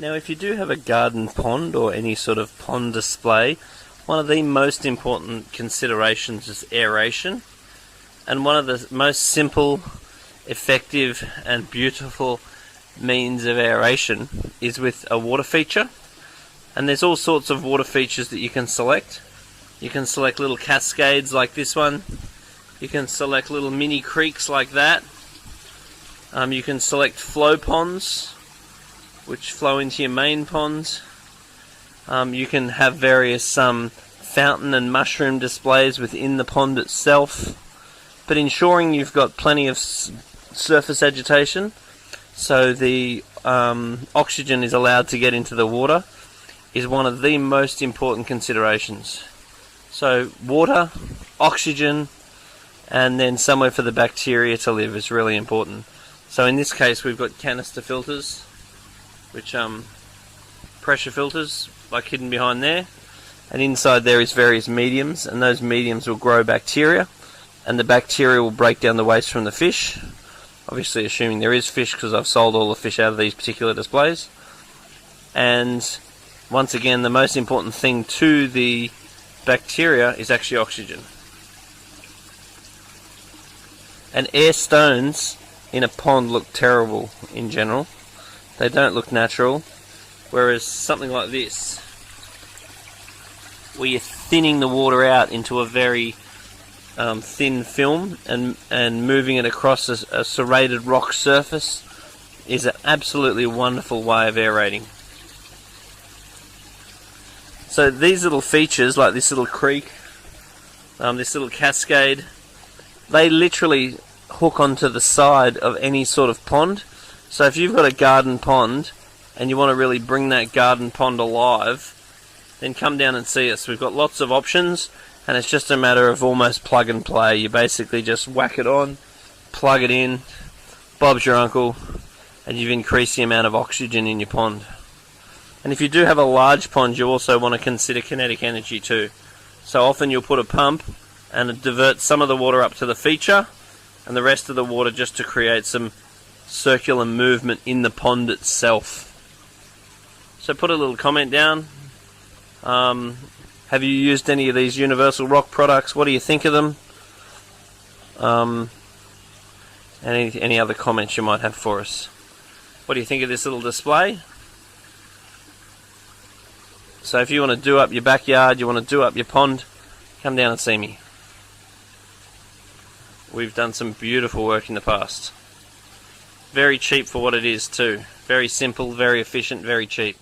Now, if you do have a garden pond or any sort of pond display, one of the most important considerations is aeration. And one of the most simple, effective and beautiful means of aeration is with a water feature. And there's all sorts of water features that you can select. You can select little cascades like this one. You can select little mini creeks like that. You can select flow ponds, which flow into your main ponds. You can have various fountain and mushroom displays within the pond itself, but ensuring you've got plenty of surface agitation so the oxygen is allowed to get into the water is one of the most important considerations. So water, oxygen, and then somewhere for the bacteria to live is really important. So in this case we've got canister filters, which pressure filters like hidden behind there, and inside there is various mediums, and those mediums will grow bacteria, and the bacteria will break down the waste from the fish, obviously assuming there is fish because I've sold all the fish out of these particular displays. And once again, the most important thing to the bacteria is actually oxygen. And air stones in a pond look terrible in general. They don't look natural, whereas something like this, where you're thinning the water out into a very thin film and moving it across a serrated rock surface, is an absolutely wonderful way of aerating. So these little features, like this little creek, this little cascade, they literally hook onto the side of any sort of pond. So if you've got a garden pond and you want to really bring that garden pond alive, then come down and see us. We've got lots of options, and it's just a matter of almost plug and play. You basically just whack it on, plug it in, Bob's your uncle, and you've increased the amount of oxygen in your pond. And if you do have a large pond, you also want to consider kinetic energy too. So often you'll put a pump and it diverts some of the water up to the feature and the rest of the water just to create some circular movement in the pond itself. So put a little comment down. Have you used any of these Universal Rock products? What do you think of them? Any other comments you might have for us? What do you think of this little display? So if you want to do up your backyard, you want to do up your pond, come down and see me. We've done some beautiful work in the past. Very cheap for what it is too. Very simple, very efficient, very cheap.